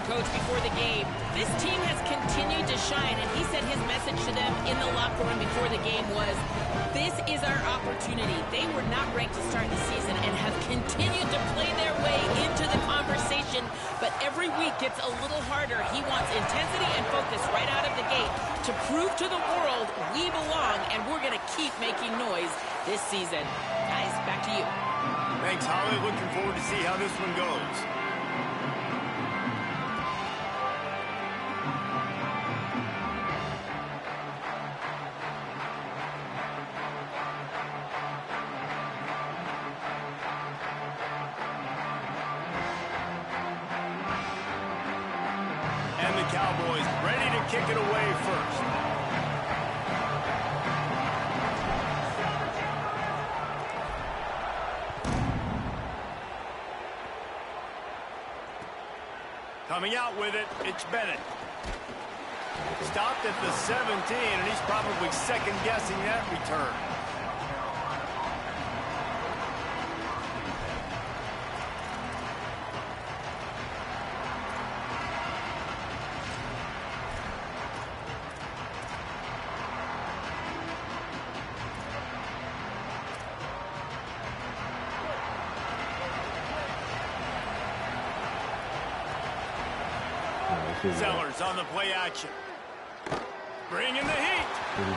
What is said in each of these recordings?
Coach, before the game. This team has continued to shine, and he said his message to them in the locker room before the game was, this is our opportunity. They were not ranked to start the season and have continued to play their way into the conversation, but every week gets a little harder. He wants intensity and focus right out of the gate to prove to the world we belong, and we're going to keep making noise this season. Guys, back to you. Thanks, Holly. Looking forward to see how this one goes. And the Cowboys ready to kick it away first. Coming out with it, it's Bennett. Stopped at the 17, and he's probably second-guessing that return. Sellers on the play action. Bringing the heat.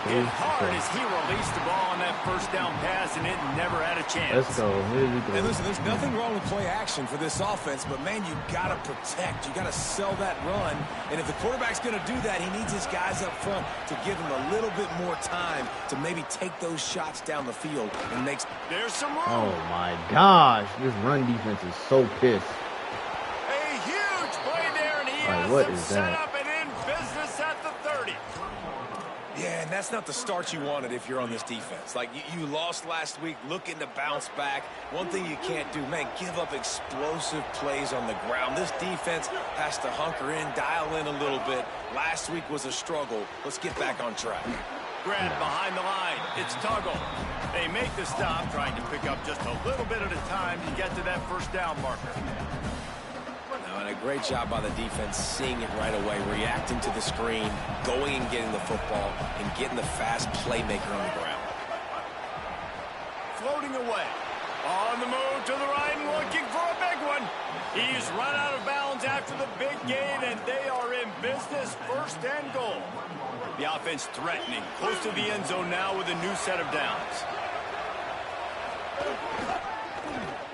Hit hard as he released the ball on that first down pass, and it never had a chance. Let's go. And listen, there's nothing wrong with play action for this offense, but, man, you got to protect. You got to sell that run. And if the quarterback's going to do that, he needs his guys up front to give him a little bit more time to maybe take those shots down the field. And makes. There's some room. Oh, my gosh. This run defense is so pissed. A huge play there, and he has what them is set that? up and in business at the 30. Yeah, and that's not the start you wanted if you're on this defense. Like, you lost last week, looking to bounce back. One thing you can't do, man, give up explosive plays on the ground. This defense has to hunker in, dial in a little bit. Last week was a struggle. Let's get back on track. Grab behind the line. It's Tuggle. They make the stop, trying to pick up just a little bit at a time to get to that first down marker. And a great job by the defense seeing it right away, reacting to the screen, going and getting the football, and getting the fast playmaker on the ground. Floating away. On the move to the right and looking for a big one. He's run out of bounds after the big gain, and they are in business, first and goal. The offense threatening, close to the end zone now with a new set of downs.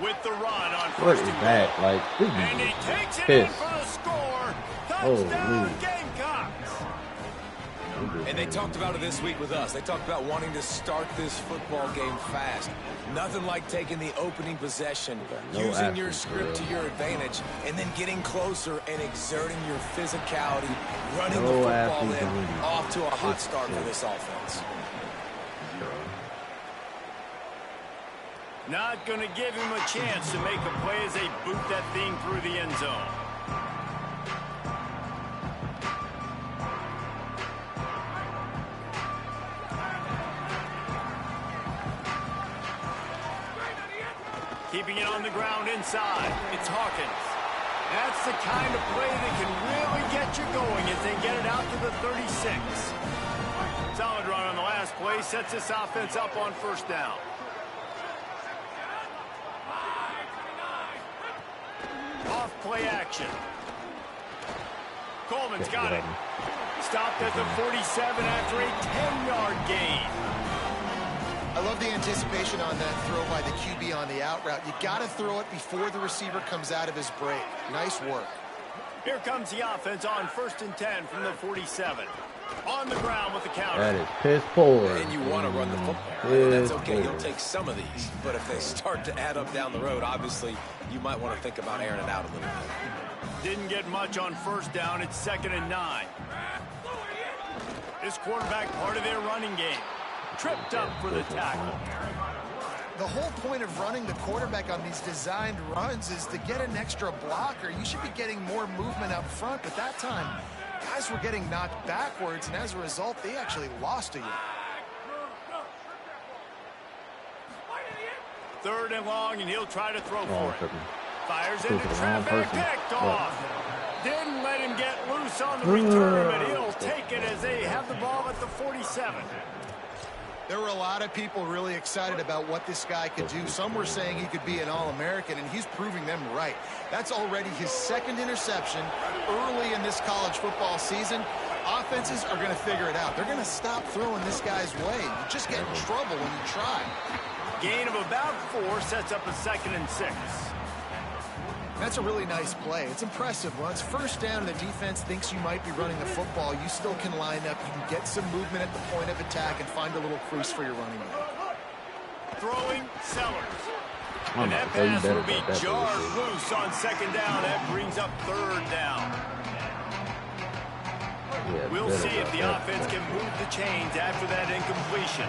With the run on What first is and that? goal. Like, this And he is takes it in pissed. for the score. Holy. Touchdown, Gamecocks. And they talked about it this week with us. They talked about wanting to start this football game fast. Nothing like taking the opening possession, using your script to your advantage, and then getting closer and exerting your physicality, running the football in, off to a hot start for this offense. Not going to give him a chance to make a play as they boot that thing through the end zone. Keeping it on the ground inside. It's Hawkins. That's the kind of play that can really get you going as they get it out to the 36. Solid run on the last play. Sets this offense up on first down. Off play action. Coleman's got it. Stopped at the 47 after a 10-yard gain. I love the anticipation on that throw by the QB on the out route. You got to throw it before the receiver comes out of his break. Nice work. Here comes the offense on first and 10 from the 47. On the ground with the counter. That is piss poor. And you want to run the football. That's okay. You'll take some of these. But if they start to add up down the road, obviously, you might want to think about airing it out a little bit. Didn't get much on first down. It's 2nd and 9. This quarterback part of their running game. Tripped up for the tackle. The whole point of running the quarterback on these designed runs is to get an extra blocker. You should be getting more movement up front, but that time, guys were getting knocked backwards, and as a result, they actually lost a you. 3rd and long, and he'll try to throw for it. Fires into the wrong traffic, person. picked off. didn't let him get loose on the return, but he'll take it as they have the ball at the 47. There were a lot of people really excited about what this guy could do. Some were saying he could be an All-American, and he's proving them right. That's already his second interception early in this college football season. Offenses are going to figure it out. They're going to stop throwing this guy's way. You just get in trouble when you try. Gain of about 4 sets up a 2nd and 6. That's a really nice play. It's impressive. Well, it's first down and the defense thinks you might be running the football. You still can line up. You can get some movement at the point of attack and find a little crease for your running back. Throwing Sellers. And that pass will be jarred loose on 2nd down. That brings up 3rd down. Yeah, we'll see if the offense can move the chains after that incompletion.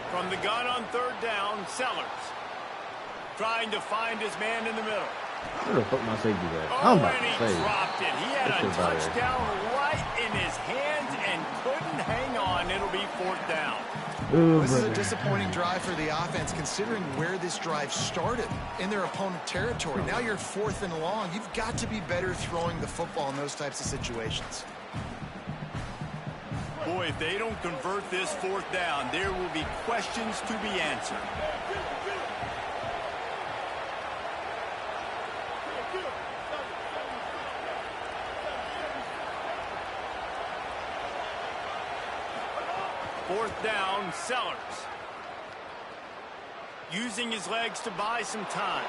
From the gun on 3rd down, Sellers. Trying to find his man in the middle. Where the fuck my safety at? Oh, and he dropped it. He had a touchdown right in his hands and couldn't hang on. It'll be 4th down. Ooh, this is a disappointing drive for the offense, considering where this drive started in their opponent territory. Now you're 4th and long. You've got to be better throwing the football in those types of situations. Boy, if they don't convert this 4th down, there will be questions to be answered. Fourth down, Sellers. Using his legs to buy some time.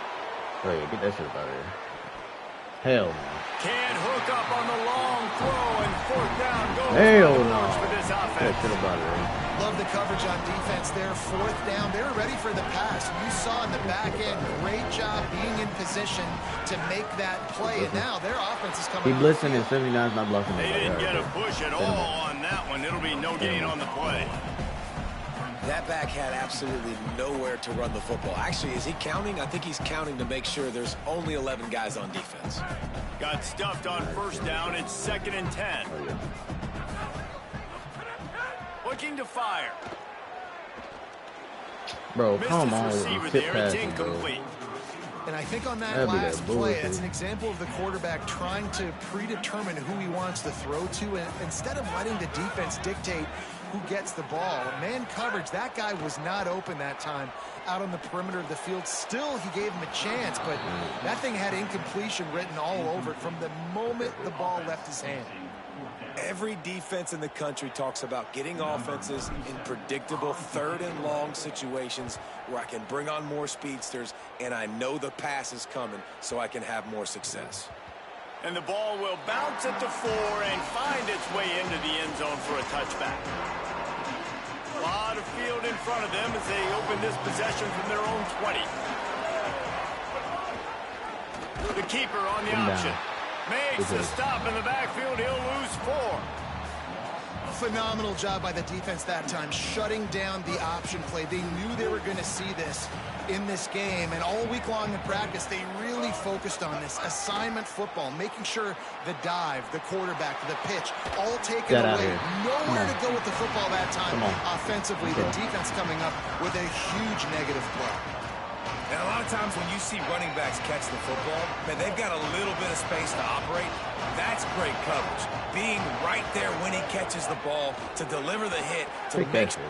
Hey, get that shit out of here. Hell no. Can't hook up on the long throw, and 4th down goes hell no. For this offense. Get that shit about it. Love the coverage on defense there. 4th down. They were ready for the pass. You saw in the back end, great job being in position to make that play. And now their offense is coming. He blitzing and 79's not blocking. They didn't get a push at all on that one. It'll be no gain on the play. That back had absolutely nowhere to run the football. Actually, is he counting? I think he's counting to make sure there's only 11 guys on defense. Got stuffed on 1st down. It's 2nd and 10. Oh, yeah. Looking to fire. Bro, Missed come his on. receiver there. It's incomplete. And I think on that last play, that's an example of the quarterback trying to predetermine who he wants to throw to, and instead of letting the defense dictate who gets the ball. Man coverage, that guy was not open that time out on the perimeter of the field. Still, he gave him a chance, but that thing had incompletion written all over it from the moment the ball left his hand. Every defense in the country talks about getting offenses in predictable 3rd and long situations where I can bring on more speedsters and I know the pass is coming so I can have more success. And the ball will bounce at the 4 and find its way into the end zone for a touchback. A lot of field in front of them as they open this possession from their own 20. The keeper on the option. Makes the stop in the backfield. He'll lose 4. Phenomenal job by the defense that time, shutting down the option play. They knew they were going to see this in this game, and all week long in practice, they really focused on this assignment football, making sure the dive, the quarterback, the pitch, all taken away. Nowhere to go with the football that time offensively. The defense coming up with a huge negative play. And a lot of times when you see running backs catch the football, man, they've got a little bit of space to operate. That's great coverage. Being right there when he catches the ball to deliver the hit to make sure.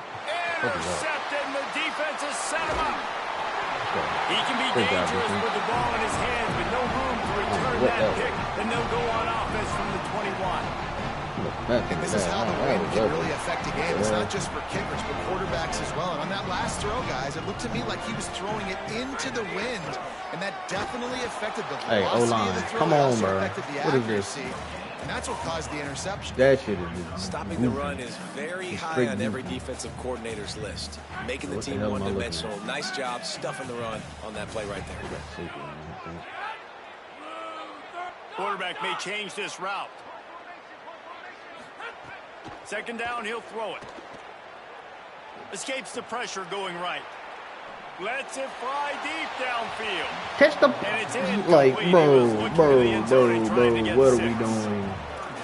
Intercepted, and the defense has set him up. He can be dangerous with the ball in his hands, but no room to return that pick, and they'll go on offense from the 21. And this is how the wind can really affect a game. It's not just for kickers, but quarterbacks as well. And on that last throw, guys, it looked to me like he was throwing it into the wind, and that definitely affected the velocity of the throw. Come on, also bro. affected the accuracy, and that's what caused the interception. That shit is stopping the run is very high on every defensive coordinator's list. Making the team one-dimensional. Nice job stuffing the run on that play right there. Quarterback may change this route. 2nd down, he'll throw it. Escapes the pressure going right. Lets it fly deep downfield. Catch the... And it's in. Like, bro, what are we doing?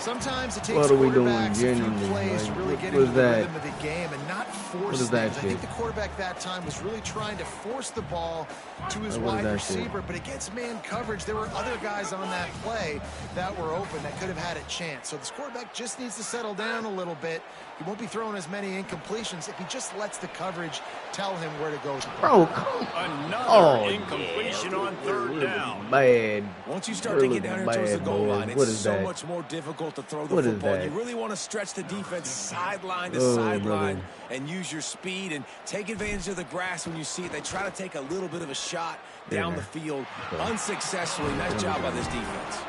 Sometimes it takes quarterbacks a few plays to really get into the rhythm of the game and not force things. I think the quarterback that time was really trying to force the ball to his wide receiver, but against man coverage, there were other guys on that play that were open that could have had a chance. So this quarterback just needs to settle down a little bit. He won't be throwing as many incompletions if he just lets the coverage tell him where to go. Bro, another incompletion on third down. Bad. Once you start to get down here towards the goal line, it's so much more difficult to throw the football. You really want to stretch the defense sideline to sideline and use your speed and take advantage of the grass when you see it. They try to take a little bit of a shot down the field unsuccessfully. Nice job by this defense.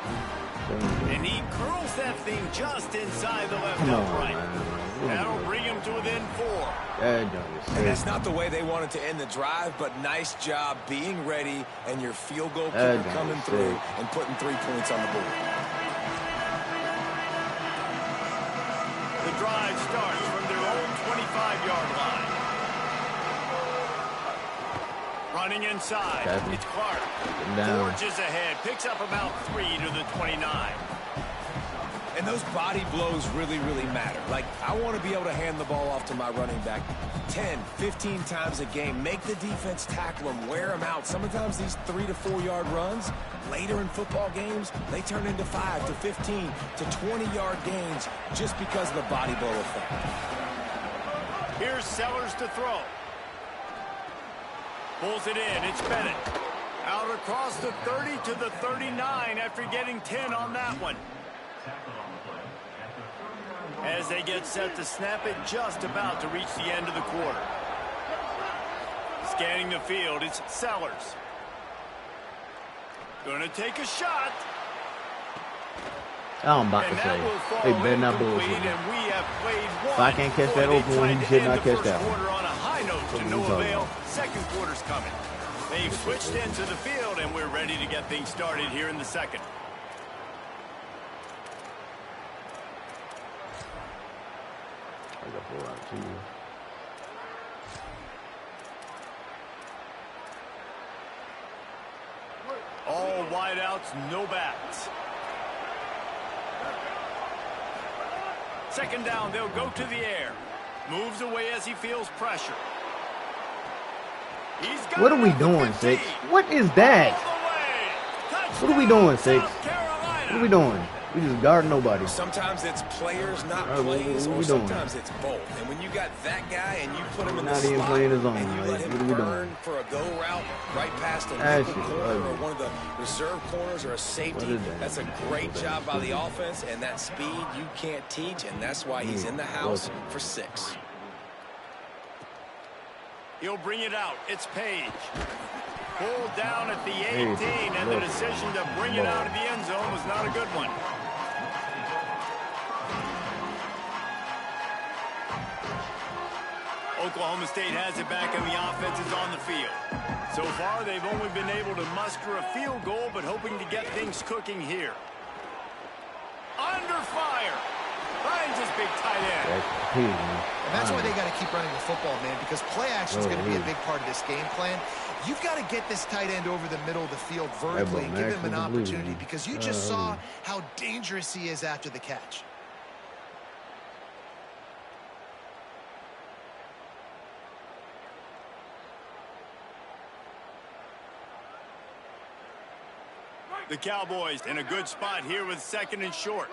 And he curls that thing just inside the left upright. That'll bring him to within 4. And that's not the way they wanted to end the drive, but nice job being ready and your field goal kicker coming through and putting 3 points on the board. The drive starts from their own 25-yard line. Running inside, it's Clark. Forges ahead, picks up about 3 to the 29. And those body blows really, really matter. Like, I want to be able to hand the ball off to my running back 10, 15 times a game. Make the defense tackle them, wear them out. Sometimes these 3 to 4 yard runs, later in football games, they turn into 5 to 15 to 20-yard gains just because of the body blow effect. Here's Sellers to throw. Pulls it in. It's Bennett. Out across the 30 to the 39 after getting 10 on that one. As they get set to snap it, just about to reach the end of the quarter. Scanning the field, it's Sellers. Going to take a shot. I'm about to say, they better not bullshit. If I can't catch that open one, you should not catch that one. On a high note to no avail. Second quarter's coming. They've switched into the field, and we're ready to get things started here in the second. I got 4 out of 2. All wideouts, no backs. Second down, they'll go to the air. Moves away as he feels pressure. What are we doing, Six? What is that? What are we doing, Six? What are we doing? We just guard nobody. Sometimes it's players, not plays, or sometimes it's both. And when you got that guy and you put him in the slot playing his own, and you let him burn for a go route right past a nickel corner or one of the reserve corners or a safety, that's a great job by the offense. And that speed you can't teach, and that's why he's in the house for 6. He'll bring it out. It's Page. Pulled down at the 18, and the decision to bring it out of the end zone was not a good one. Oklahoma State has it back, and the offense is on the field. So far, they've only been able to muster a field goal, but hoping to get things cooking here. Under fire. Finds his big tight end. And that's why they got to keep running the football, man, because play action is going to be a big part of this game plan. You've got to get this tight end over the middle of the field vertically and give him an opportunity, because you just saw how dangerous he is after the catch. The Cowboys in a good spot here with 2nd and short.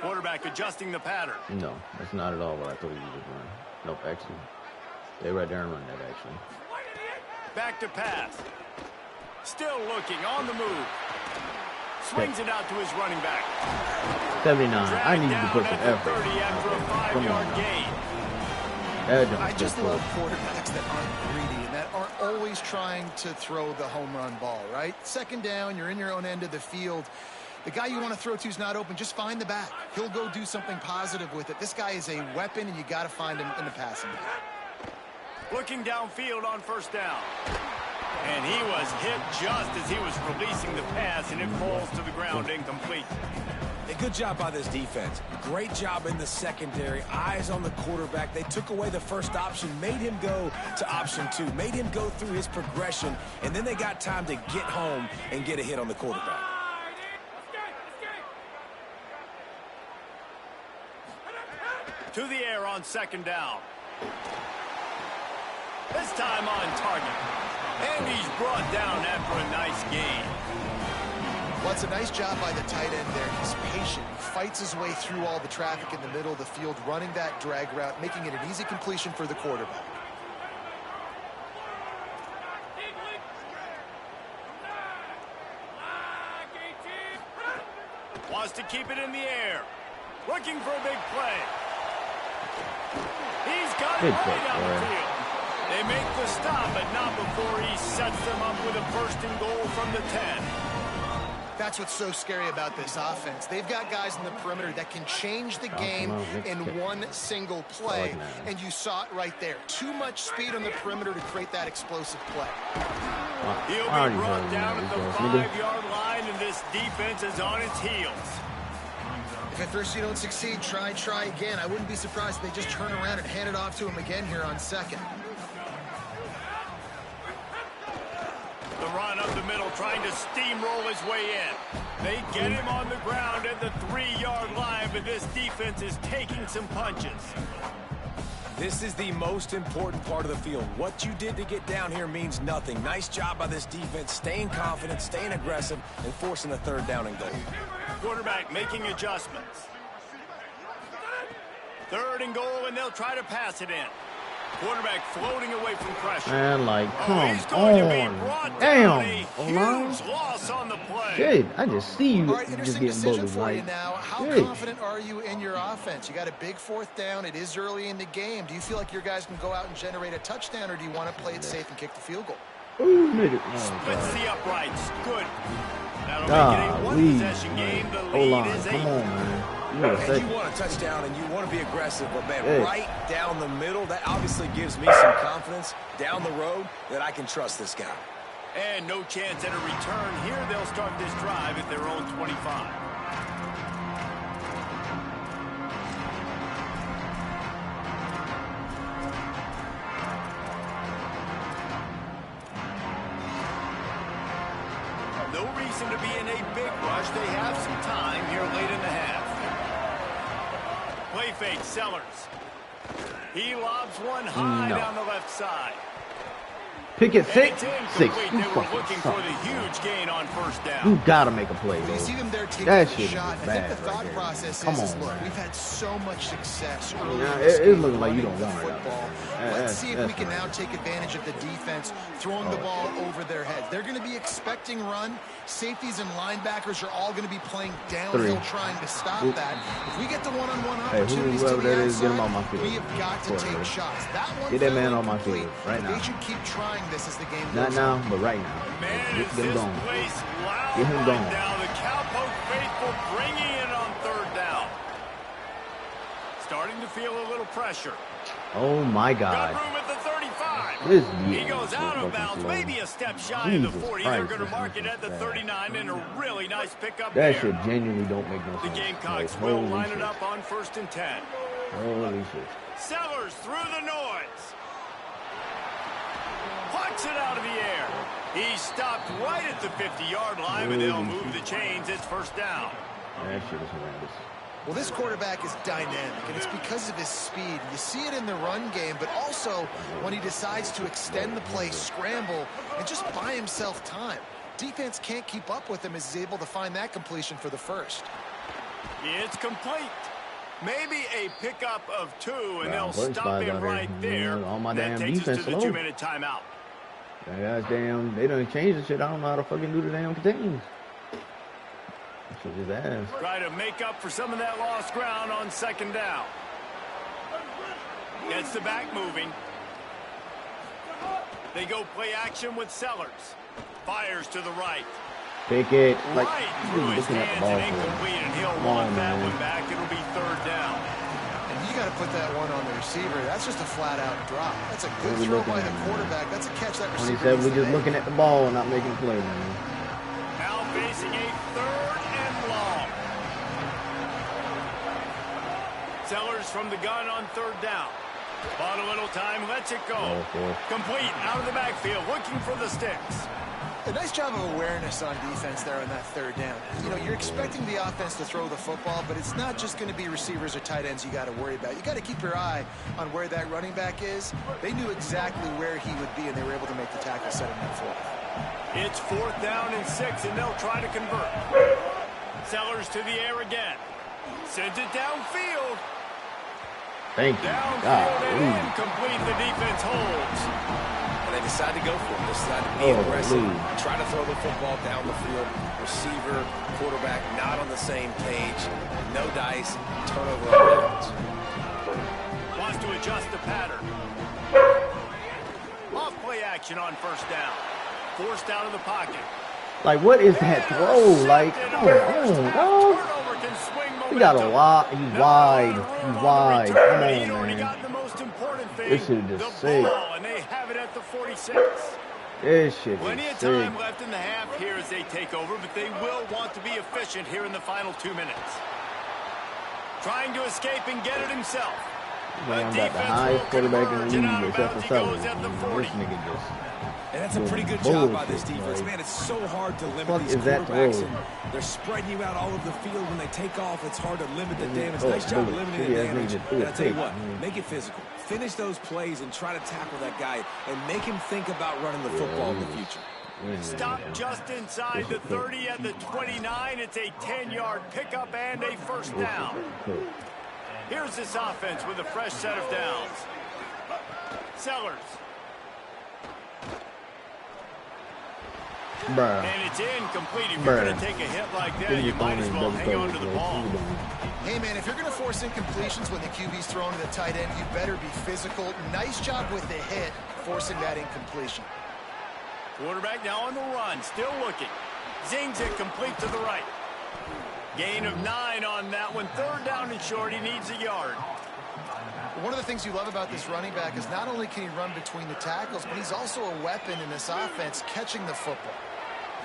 Quarterback adjusting the pattern. No, that's not at all what I thought he was doing. Nope, actually. They right there and run that, actually. Back to pass. Still looking on the move. Swings it out to his running back. 79. I need to put some effort. 30 after a 5-yard gain. I just love quarterbacks that aren't greedy and that aren't always trying to throw the home run ball, right? 2nd down, you're in your own end of the field. The guy you want to throw to is not open. Just find the back. He'll go do something positive with it. This guy is a weapon, and you got to find him in the passing game. Looking downfield on 1st down. And he was hit just as he was releasing the pass, and it falls to the ground incomplete. A good job by this defense. Great job in the secondary. Eyes on the quarterback. They took away the first option, made him go to option 2, made him go through his progression, and then they got time to get home and get a hit on the quarterback. To the air on second down. This time on target. And he's brought down after a nice gain. Well, it's a nice job by the tight end there. He's patient. He fights his way through all the traffic in the middle of the field, running that drag route, making it an easy completion for the quarterback. Wants to keep it in the air. Looking for a big play. He's got it right down the field. They make the stop, but not before he sets them up with a first and goal from the 10. That's what's so scary about this offense. They've got guys in the perimeter that can change the game in one single play, and you saw it right there. Too much speed on the perimeter to create that explosive play. He'll be brought down at the 5-yard line, and this defense is on its heels. If at first you don't succeed, try again. I wouldn't be surprised if they just turn around and hand it off to him again here on second. The run up the middle, trying to steamroll his way in. They get him on the ground at the 3-yard line, but this defense is taking some punches. This is the most important part of the field. What you did to get down here means nothing. Nice job by this defense, staying confident, staying aggressive, and forcing a third down and goal. Quarterback making adjustments. 3rd and goal, and they'll try to pass it in. Quarterback floating away from pressure. Man, like, come on. Damn. Huge loss on the play. Shit, I just see you just getting bullied. For you now. How confident are you in your offense? You got a big 4th down. It is early in the game. Do you feel like your guys can go out and generate a touchdown, or do you want to play it safe and kick the field goal? Ooh, nigga. Splits the uprights. Good. That'll make it a one-possession game. The lead is 8. Come on, man. And you want a touchdown and you want to be aggressive, but man, right down the middle, that obviously gives me some confidence down the road that I can trust this guy. And no chance at a return here. They'll start this drive at their own 25. No reason to be in a big rush. They have some time here late in the half. Play fake, Sellers. He lobs one high down the left side. Pick it 6. They were looking for the huge gain on 1st down. You gotta make a play, You see them there taking that the shit shot. is I think bad the thought right process Come is, on, look, man. we've had so much success early Yeah, in this it's game looking like you running don't the want it. football. Let's see if we can now take advantage of the defense throwing the ball over their heads. They're going to be expecting run. Safeties and linebackers are all going to be playing downhill trying to stop that. If we get the one-on-one opportunities to the outside, we have got to take shots. That one get that man on my field right now. They should keep trying this as the game goes Not now, but right now. Man, Get him going. Get him going. Now the Cowpoke faithful bringing it on 3rd down. Starting to feel a little pressure. Oh my God. Got room at the 35. He goes out of bounds, maybe a step shy of the 40. They're going to mark it at the 39, and a really nice pickup there. That shit genuinely don't make no sense. The Gamecocks will line it up on 1st and 10. Holy shit. Sellers through the noise. Plucks it out of the air. He stopped right at the 50-yard line, but they'll move the chains. It's 1st down. That shit is horrendous. Well, this quarterback is dynamic, and it's because of his speed. You see it in the run game, but also when he decides to extend the play, scramble, and just buy himself time. Defense can't keep up with him as he's able to find that completion for the 1st. It's complete. Maybe a pickup of 2, and they'll stop him right there. All my damn that takes us defense to the 2-minute timeout. Yeah, that's damn. They don't change the shit. I don't know how to fucking do the damn things. His ass. Try to make up for some of that lost ground on 2nd down. Gets the back moving. They go play action with Sellers. Fires to the right. Pick it. Right like, through his looking at the hands ball and incomplete, and he'll want that one back. It'll be 3rd down. And you got to put that one on the receiver. That's just a flat-out drop. That's a good throw by the quarterback. That's a catch that receiver. 27, we're just looking at the ball and not making a play, man. Now facing a 3rd and long. Sellers from the gun on 3rd down. Bought a little time, lets it go. Complete out of the backfield, looking for the sticks. A nice job of awareness on defense there on that third down. You know, you're expecting the offense to throw the football, but it's not just going to be receivers or tight ends you got to worry about. You got to keep your eye on where that running back is. They knew exactly where he would be, and they were able to make the tackle, setting up for it. It's 4th down and 6, and they'll try to convert. Sellers to the air again. Sends it downfield. Thank you. Downfield and incomplete. The defense holds. They decide to go for it. They decide to be aggressive, try to throw the football down the field. Receiver, quarterback, not on the same page. No dice. Turnover on downs. Wants to adjust the pattern. Off play action on 1st down. Forced out of the pocket. Like, what is that throw? Like, come on, dog. He got a lot. He's wide. He's wide. Come on, man. This shit is just sick. And they have it at the 46. This shit is Plenty of time left in the half here as they take over, but they will want to be efficient here in the final 2 minutes. Trying to escape and get it himself. Man, got the highest quarterback in the league except for Sullivan. This nigga just... And that's a pretty good job by this defense. Man, it's so hard to limit these quarterbacks. They're spreading you out all over the field. When they take off, it's hard to limit the damage. Nice job of limiting the damage. And I tell you what, make it physical. Finish those plays and try to tackle that guy and make him think about running the football in the future. Stop just inside the 30 at the 29. It's a 10-yard pickup and a 1st down. Here's this offense with a fresh set of downs. Sellers. Bruh. And it's incomplete. If you're going to take a hit like that, you might as well hang on to the ball. Hey, man, if you're going to force incompletions when the QB's throwing to the tight end, you better be physical. Nice job with the hit, forcing that incompletion. Quarterback now on the run, still looking. Zings it complete to the right. Gain of 9 on that one. 3rd down and short. He needs a yard. One of the things you love about this running back is not only can he run between the tackles, but he's also a weapon in this offense, catching the football.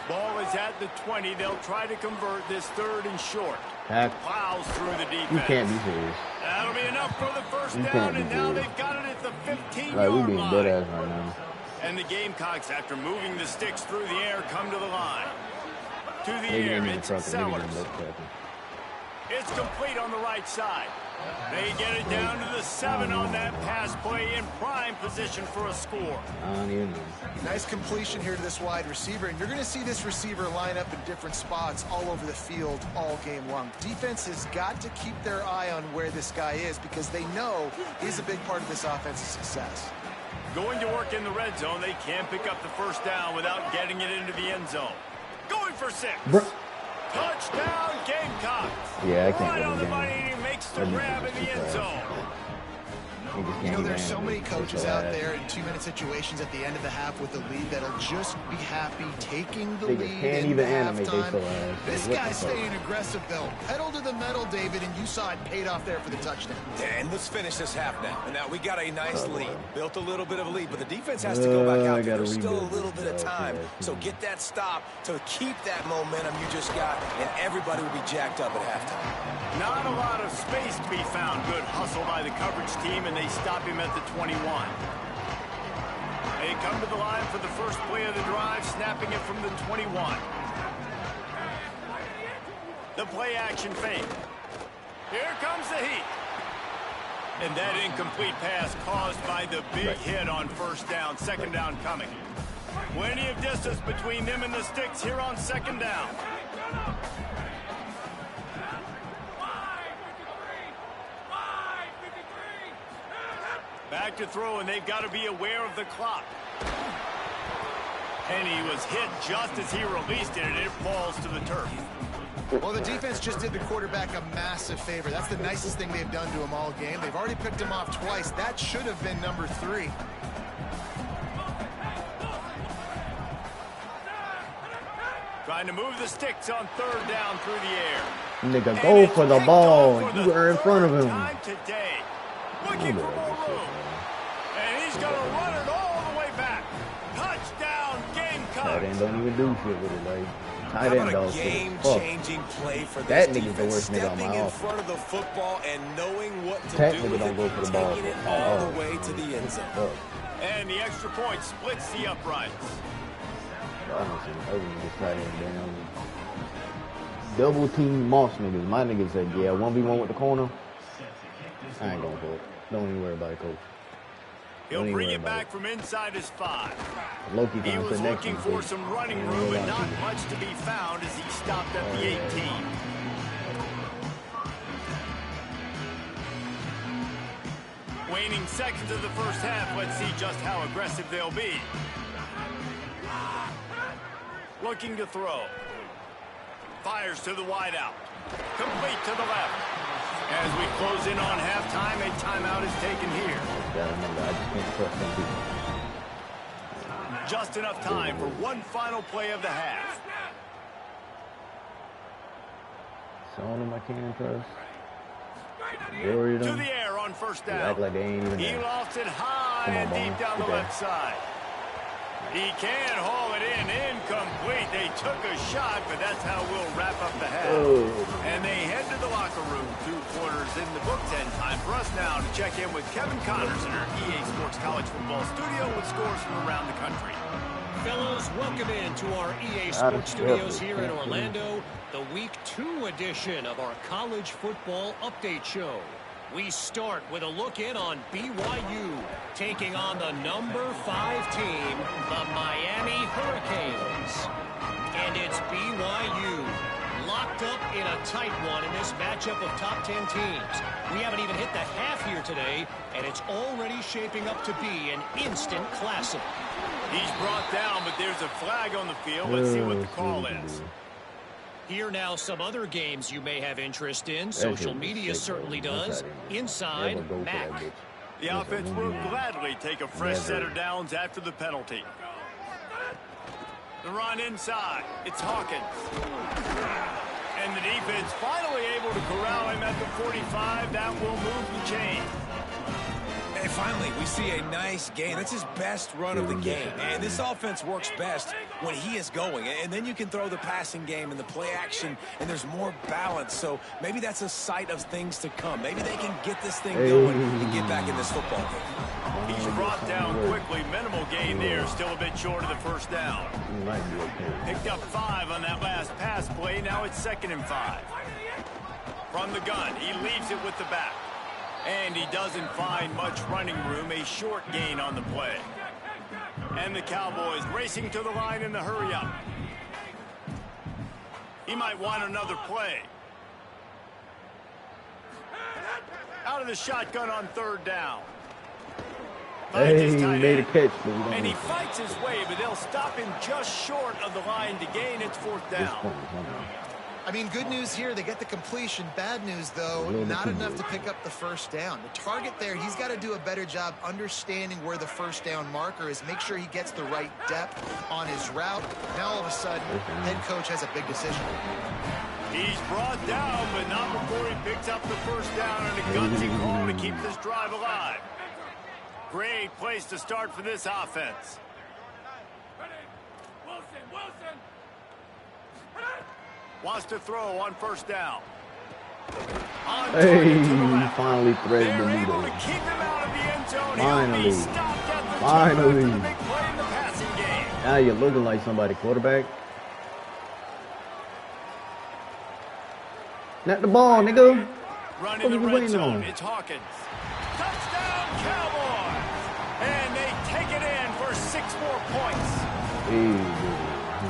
Ball is at the 20. They'll try to convert this 3rd and short. Plows through the defense. You can't be serious. That'll be enough for the 1st down, and now they've got it at the 15-yard like, we being line. dead ass right now. And the Gamecocks, after moving the sticks through the air, come to the line. To the air, it's Sellers. It's complete on the right side. They get it down to the 7 on that pass play, in prime position for a score. I don't even know. Nice completion here to this wide receiver, and you're going to see this receiver line up in different spots all over the field all game long. Defense has got to keep their eye on where this guy is because they know he's a big part of this offense's success. Going to work in the red zone. They can't pick up the 1st down without getting it into the end zone. Going for 6. Touchdown, Gamecocks. Yeah, I can't right go on the down. money, he makes the grab in the end zone. You know, there's so many coaches out there in 2-minute situations at the end of the half with the lead that'll just be happy taking the lead can't in even animate halftime. their This guy's staying aggressive, though. Pedal to the metal, David, and you saw it paid off there for the touchdown. And let's finish this half now. And now we got a nice lead. Built a little bit of a lead, but the defense has to go back out there. There's still a little bit of time. So get that stop to keep that momentum you just got, and everybody will be jacked up at halftime. Not a lot of space to be found. Good hustle by the coverage team, and they stop him at the 21. They come to the line for the first play of the drive, snapping it from the 21. The play action fake. Here comes the heat. And that incomplete pass caused by the big hit on 1st down. 2nd down coming. Plenty of distance between them and the sticks here on 2nd down. Back to throw, and they've got to be aware of the clock. And he was hit just as he released it, and it falls to the turf. Well, the defense just did the quarterback a massive favor. That's the nicest thing they've done to him all game. They've already picked him off twice. That should have been number 3. Trying to move the sticks on 3rd down through the air. Nigga, go for the ball. You were in front of him. Time today. Looking for more room. And he's going to run it all the way back. Touchdown, Gamecocks. Tight end don't even do shit with it. Like, tight end How dog about a game-changing play for this that nigga's the defense? worst nigga on my Stepping in offense. front of the football and knowing what to That do nigga with don't it, go for the ball. taking it all the way to the end zone. And the extra point splits the uprights. Double team Moss niggas. My niggas said, yeah, 1v1 with the corner. I ain't going for it. Don't even worry about it, coach. He'll bring it back from inside his 5. Loki he was looking for some running room and not much to be found as he stopped at the 18. Waning seconds of the first half. Let's see just how aggressive they'll be. Looking to throw. Fires to the wideout. Complete to the left. As we close in on halftime, a timeout is taken here. Just enough time for one final play of the half. Someone I can't trust. To the air on first down. Act like they ain't even he lofts it high and deep down the left side. He can haul it in. Incomplete. They took a shot, but that's how we'll wrap up the half. And they head to the locker room. 2 quarters in the books, and time for us now to check in with Kevin Connors in our EA Sports College Football Studio with scores from around the country. Fellows, welcome in to our EA Sports Studios here in Orlando, the Week 2 edition of our College Football Update Show. We start with a look in on BYU, taking on the number 5 team, the Miami Hurricanes. And it's BYU, locked up in a tight one in this matchup of top 10 teams. We haven't even hit the half here today, and it's already shaping up to be an instant classic. He's brought down, but there's a flag on the field. Let's see what the call is. Here now some other games you may have interest in. Social media certainly does. Inside, Mac. The offense will gladly take a fresh set of downs after the penalty. The run inside. It's Hawkins. And the defense finally able to corral him at the 45. That will move the chain. And finally, we see a nice gain. That's his best run of the game. And this offense works best when he is going. And then you can throw the passing game and the play action, and there's more balance. So maybe that's a sight of things to come. Maybe they can get this thing going and get back in this football game. He's brought down quickly. Minimal gain there. Still a bit short of the first down. Picked up 5 on that last pass play. Now it's 2nd and 5. From the gun, he leaves it with the back. And he doesn't find much running room, a short gain on the play. And the Cowboys racing to the line in the hurry-up. He might want another play. Out of the shotgun on 3rd down. Hey, he made a catch. And he fights his way, but they'll stop him just short of the line to gain. It's 4th down. I mean, good news here, they get the completion. Bad news, though, not enough to pick up the first down. The target there, he's got to do a better job understanding where the first down marker is, make sure he gets the right depth on his route. Now, all of a sudden, head coach has a big decision. He's brought down, but not before he picks up the first down and a gutsy call to keep this drive alive. Great place to start for this offense. Wants to throw on 1st down. Hey, finally threaded the needle. needle. To keep him out of the end zone. Finally. Finally. The big play in the passing game. Now you're looking like somebody quarterback. Not the ball, nigga. Run in the red zone. It's Hawkins. Touchdown, Cowboys. And they take it in for 6 more points. Hey,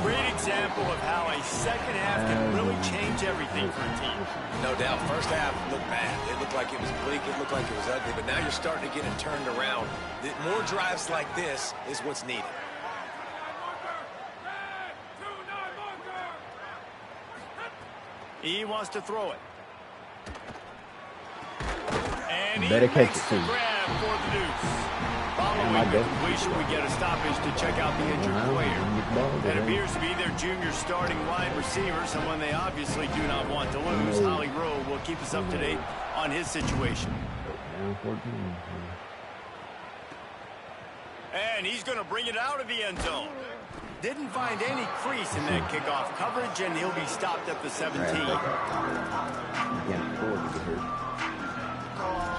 great example of how a second half can really change everything for a team. No doubt. First half looked bad. It looked like it was bleak. It looked like it was ugly. But now you're starting to get it turned around. More drives like this is what's needed. He wants to throw it. And better catch it, too. Grab for the deuce. Following the completion, we get a stoppage to check out the injured player. That appears to be their junior starting wide receiver, someone they obviously do not want to lose. Holly Rowe will keep us up to date on his situation. And he's going to bring it out of the end zone. Didn't find any crease in that kickoff coverage, and he'll be stopped at the 17.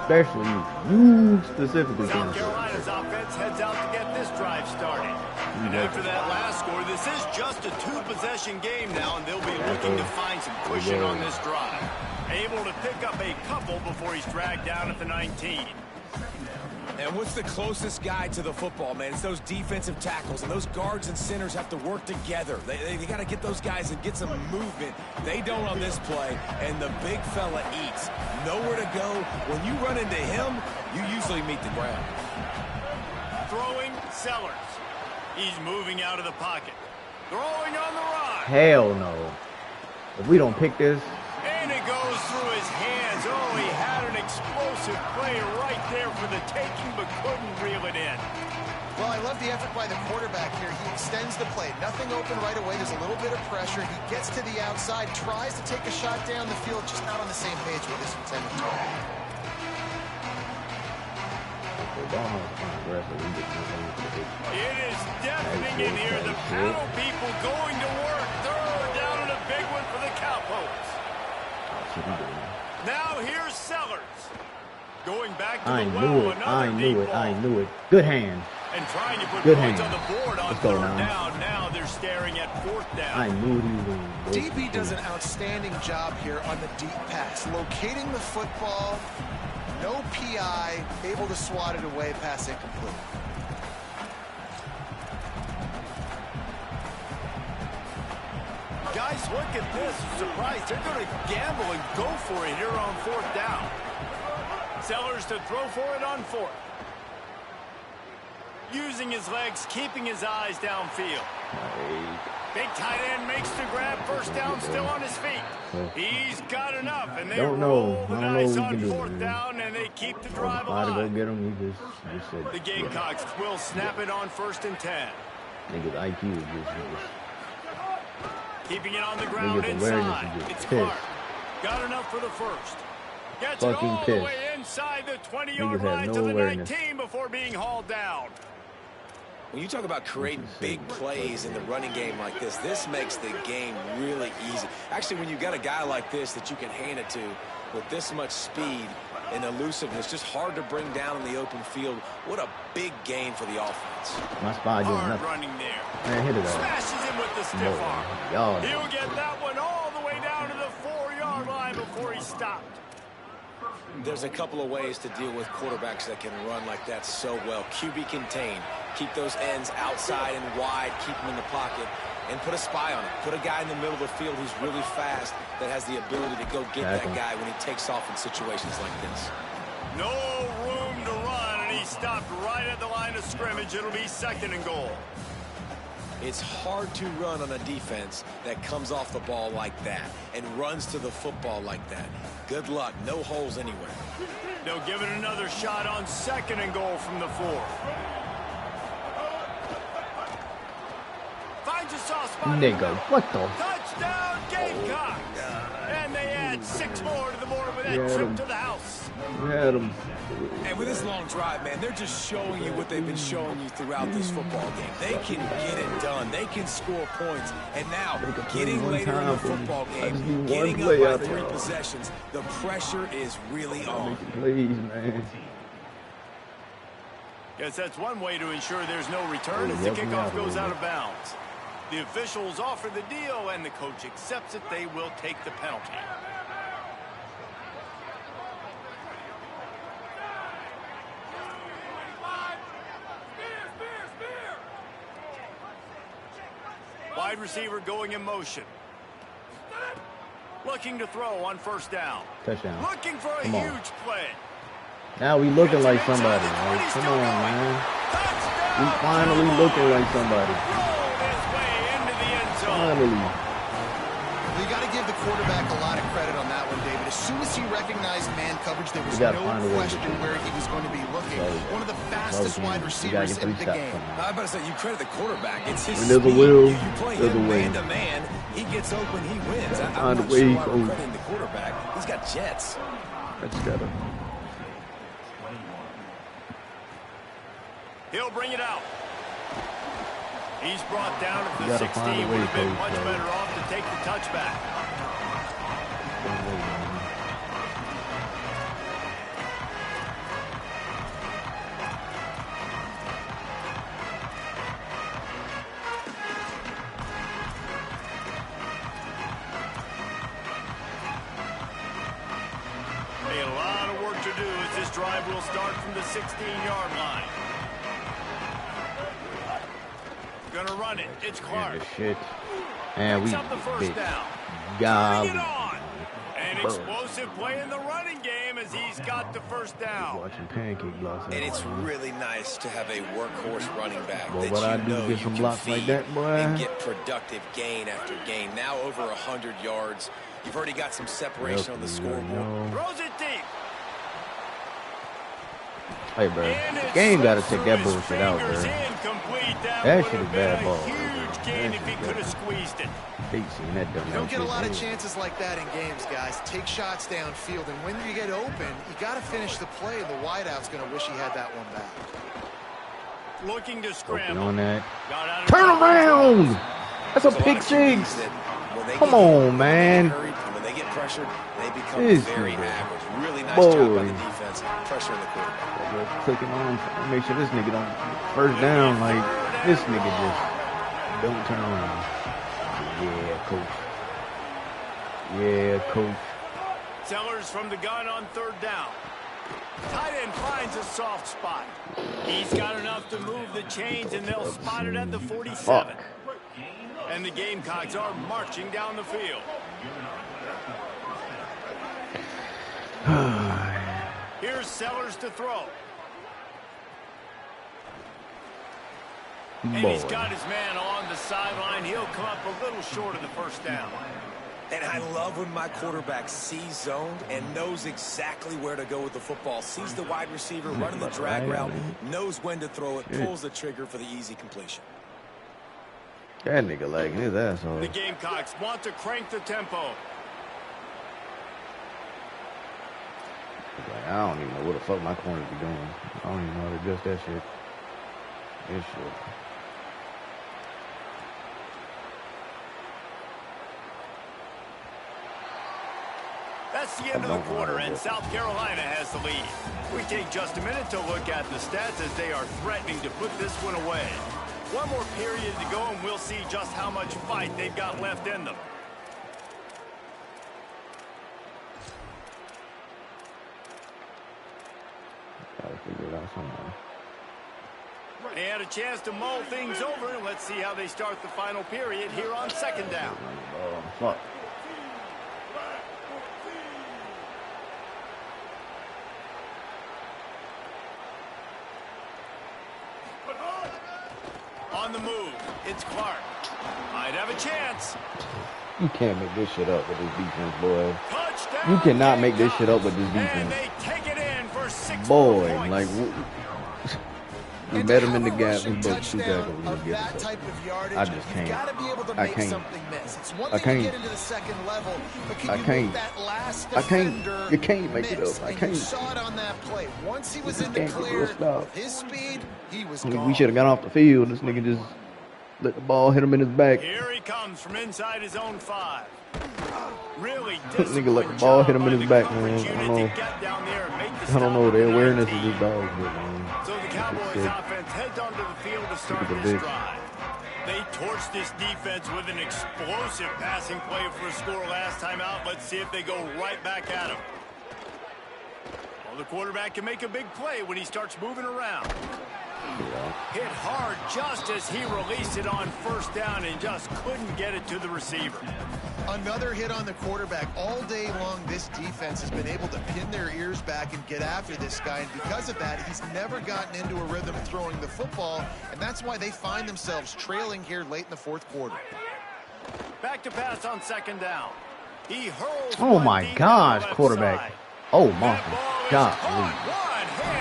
Especially you specifically. South Carolina's offense heads out to get this drive started. And after that last score, this is just a two-possession game now, and they'll be looking to find some cushion on this drive. Able to pick up a couple before he's dragged down at the 19. And what's the closest guy to the football, man? It's those defensive tackles, and those guards and centers have to work together. They got to get those guys and get some movement. They don't on this play, and the big fella eats. Nowhere to go. When you run into him, you usually meet the ground. Throwing Sellers. He's moving out of the pocket. Throwing on the run. Hell no. If we don't pick this. And it goes through his hands. Oh, he had an explosive play right there for the taking, but couldn't reel it in. Well, I love the effort by the quarterback here. He extends the play. Nothing open right away. There's a little bit of pressure. He gets to the outside, tries to take a shot down the field, just not on the same page with his intended target. It is deafening in here. The panel people going to work. Third down and a big one for the Cowpokes. Now here's Sellers. Going back to the well, another deep ball. I knew it. Good hand. And trying to put Good points hand. on the board on third down. Now they're staring at fourth down. I knew he was. DB does an outstanding job here on the deep pass. Locating the football, no PI, able to swat it away, pass incomplete. Guys, look at this. Surprised. They're going to gamble and go for it here on fourth down. Sellers to throw for it on fourth. Using his legs, keeping his eyes downfield. Big tight end makes the grab. First down, still on his feet. He's got enough, and they roll the dice on fourth down, and they keep the drive alive. Go get him. He just said, the Gamecocks will snap it on 1st and 10. Niggas IQ is just keeping it on the ground inside. It's Clark. Got enough for the first. Gets it all the way inside the 20-yard line to the 19 before being hauled down. When you talk about creating big plays in the running game like this makes the game really easy. Actually, when you've got a guy like this that you can hand it to with this much speed and elusiveness, just hard to bring down in the open field. What a big gain for the offense. My spy doing nothing. Running there. Man, hit it out. Smashes him with the stiff arm. He'll get that one all the way down to the 4-yard line before he stopped. There's a couple of ways to deal with quarterbacks that can run like that so well. QB contain. Keep those ends outside and wide. Keep them in the pocket. And put a spy on it. Put a guy in the middle of the field who's really fast that has the ability to go get that guy when he takes off in situations like this. No room to run, and he stopped right at the line of scrimmage. It'll be 2nd and goal. It's hard to run on a defense that comes off the ball like that and runs to the football like that. Good luck. No holes anywhere. They'll give it another shot on 2nd and goal from the 4. Finds a soft spot. Nigga, what the? Touchdown, Gamecocks. And they add 6 more to the board with that trip to the house. Had him. And with this long drive, man, they're just showing you what they've been showing you throughout this football game. They can get it done. They can score points. And now, getting later in the football game, getting up by 3 possessions, the pressure is really on. Please, man. Guess that's one way to ensure there's no return as the kickoff goes out of bounds. The officials offer the deal, and the coach accepts it. They will take the penalty. Wide receiver going in motion. Looking to throw on 1st down. Touchdown. Looking for a huge play. Now we looking like somebody, man. Come on, man. We finally looking like somebody. Finally. You got to give the quarterback a lot of credit on that one, David. As soon as he recognized man coverage, there was no question where he was going to be looking. One of the fastest wide receivers in the game. I'm about to say, you credit the quarterback. It's his speed. You play him man to man. He gets open, he wins. I'm not sure why we're crediting the quarterback. He's got jets. That's better. He'll bring it out. He's brought down at the 16. Would have been much better off to take the touchback. to do as this drive will start from the 16-yard line. Gonna run it. It's Clark. Shit. And we up the first down. God. Bring it on. An explosive play in the running game as he's got the first down. Watching pancake blocks. And it's really nice to have a workhorse running back Boy, that what I you do know to get you some can blocks feed like that, boy. and get productive gain after gain. Now over 100 yards. You've already got some separation on the scoreboard. Throws it deep. Hey, bro. The game got to take that bullshit out, bro. That shit is bad ball. Huge gain if he could have squeezed it. You don't get a lot of chances like that in games, guys. Take shots downfield, and when you get open, you got to finish the play. The wideout's going to wish he had that one back. Looking to scramble. On that. Turn around! That's a pick six. Come on, man. When they get pressured, they become very average. Really nice job by the defense, pressuring the quarterback. Clicking on, make sure this nigga don't first down. Like this nigga just don't turn around. Yeah, coach. Yeah, coach. Sellers from the gun on third down. Tight end finds a soft spot. He's got enough to move the chains, and they'll spot it at the 47. And the Gamecocks are marching down the field. Here's Sellers to throw. And he's got his man on the sideline. He'll come up a little short of the first down. And I love when my quarterback sees zoned and knows exactly where to go with the football. Sees the wide receiver running the drag route, knows when to throw it, pulls the trigger for the easy completion. That nigga lagging his ass off. The Gamecocks want to crank the tempo. Like, I don't even know what the fuck my corners be doing. I don't even know how to adjust that shit. This shit. That's the end of the quarter, and South Carolina has the lead. We take just a minute to look at the stats as they are threatening to put this one away. One more period to go, and we'll see just how much fight they've got left in them. Gotta figure it out somehow. They had a chance to mull things over, and let's see how they start the final period here on second down. Oh, fuck. On the move, it's Clark. Might have a chance. You can't make this shit up with this defense, boy. Touchdown, You cannot make this shit up with this defense. and they take it in for 6 Boy, points. like, we met him in the gap. We broke 2 tackles. Of that type of yardage, I just can't. You got to be able to I make can't. something miss. It's one I thing to can't. get into the second level, but can I you can't. make that last I can't. defender You can't make it miss? up. I And can't. you saw it on that play. Once he was in the can't get clear, this stuff. with his speed, he was I mean, gone. we should have got off the field. This nigga just let the ball hit him in his back. Here he comes from inside his own 5. Really Nigga let the ball hit him in his back, man. I don't know. The awareness of this dog, man. So the Cowboys offense heads onto the field to start this drive. They torched this defense with an explosive passing play for a score last time out. Let's see if they go right back at him. Well, the quarterback can make a big play when he starts moving around. Hit hard just as he released it on first down and just couldn't get it to the receiver. Another hit on the quarterback. All day long, this defense has been able to pin their ears back and get after this guy. And because of that, he's never gotten into a rhythm throwing the football. And that's why they find themselves trailing here late in the fourth quarter. Back to pass on second down. He hurls. Oh my gosh, quarterback. Oh my God.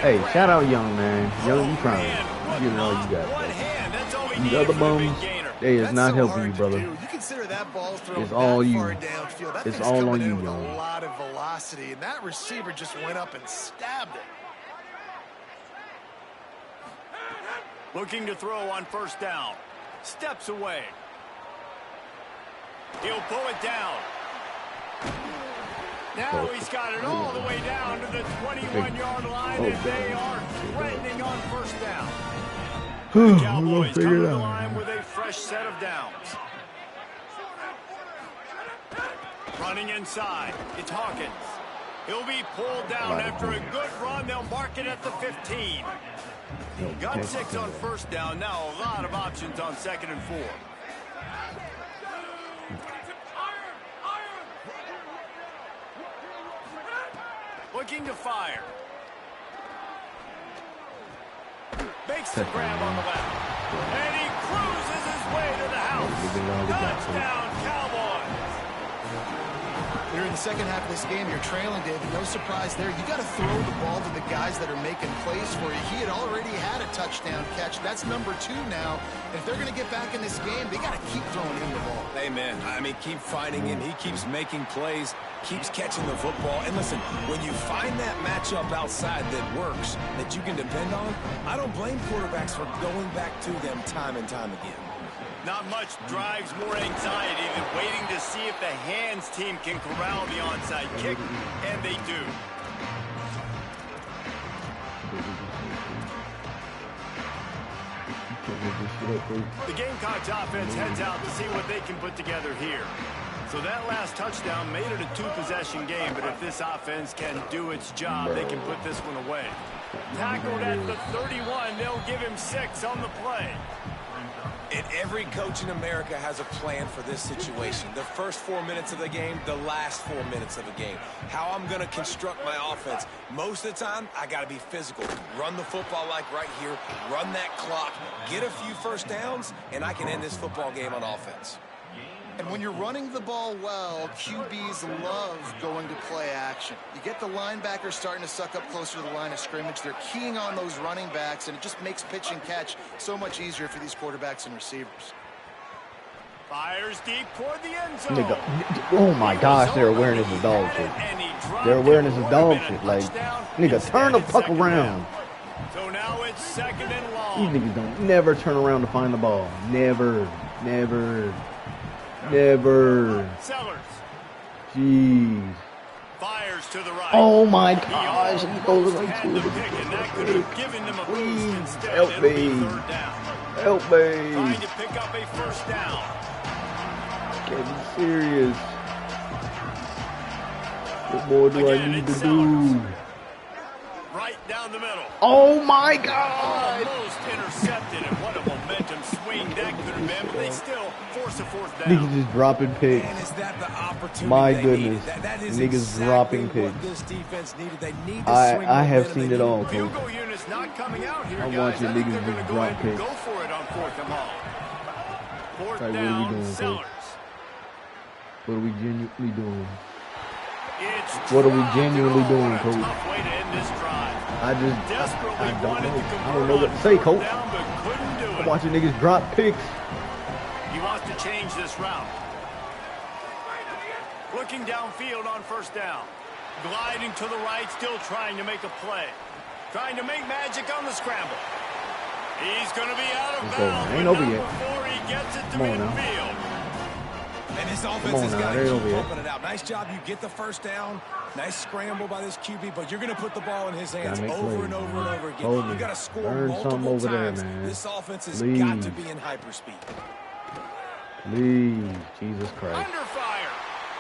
Hey, shout out Young, man. Young, you trying to give it all you got. These other bums, they is not helping you, brother. You consider that ball thrown It's all you. downfield. That It's thing's all coming on in you, with Young. a lot of velocity, and that receiver just went up and stabbed it. Looking to throw on first down. Steps away. He'll pull it down. Now he's got it all the way down to the 21-yard line, and they are threatening on first down. The Cowboys come to the line with a fresh set of downs. Running inside, it's Hawkins. He'll be pulled down after a good run. They'll mark it at the 15. Got 6 on first down. Now a lot of options on 2nd and 4. Looking to fire. Makes the grab on the left. And he cruises his way to the house. Touchdown, Cowboys. Here in the second half of this game, you're trailing, David. No surprise there. You got to throw the ball to the guys that are making plays for you. He had already had a touchdown catch. That's number 2 now. If they're going to get back in this game, they got to keep throwing him the ball. Amen. I mean, keep finding him. He keeps making plays, keeps catching the football. And listen, when you find that matchup outside that works, that you can depend on, I don't blame quarterbacks for going back to them time and time again. Not much drives more anxiety than waiting to see if the hands team can corral the onside kick, and they do. The Gamecocks offense heads out to see what they can put together here. So that last touchdown made it a 2-possession game, but if this offense can do its job, they can put this one away. Tackled at the 31, they'll give him 6 on the play. And every coach in America has a plan for this situation. The first 4 minutes of the game, the last 4 minutes of the game. How I'm going to construct my offense. Most of the time, I got to be physical. Run the football like right here. Run that clock. Get a few first downs, and I can end this football game on offense. And when you're running the ball well, QBs love going to play action. You get the linebackers starting to suck up closer to the line of scrimmage. They're keying on those running backs, and it just makes pitch and catch so much easier for these quarterbacks and receivers. Fires deep toward the end zone. Oh my gosh, their awareness is dog shit. Their awareness is dog shit. Like, nigga, turn the fuck around. So now it's 2nd and long. These niggas don't never turn around to find the ball. Never. Sellers. Jeez. Fires to the right. Oh my gosh, he goes right to the it. pick, and that could have given them a boost instead. Help It'll be me. 3rd down. Help me. Trying to pick up a first down. Can't be serious. What more do I need to do? Right down the middle. Oh my God! Almost intercepted, and what a momentum swing that could have been, but they still force a 4th down. Niggas just dropping picks. And is that the opportunity My they goodness. needed? That is Niggas exactly dropping what picks. this defense needed. They need to swing I have momentum. seen They it all, Field coach. goal units not coming out here, I'm guys. watching I think niggas they're going just to go drop ahead and picks. go for it on 4th and long. 4th Like, down, what are we doing, Sellers. What are we genuinely doing? It's What are we dropped. genuinely doing, What a coach? tough way to end this drive. I Desperately don't wanted know. to I convert don't know what on to say, 4th coach. down, but couldn't do I'm it. watching niggas drop picks. He wants to change this route. Looking downfield on 1st down. Gliding to the right, still trying to make a play. Trying to make magic on the scramble. He's going to be out of bounds. Ain't but over not yet. before he gets it to Come on now. midfield. And this offense on has now, got they to over keep here. pumping it out. Nice job. You get the first down. Nice scramble by this QB, but you're going to put the ball in his hands Gotta make over plays, and over and over again. Hold You it. got to score Learn something multiple over there, times. man. This offense has Please. got to be in hyperspeed. Please, Jesus Christ. Under fire.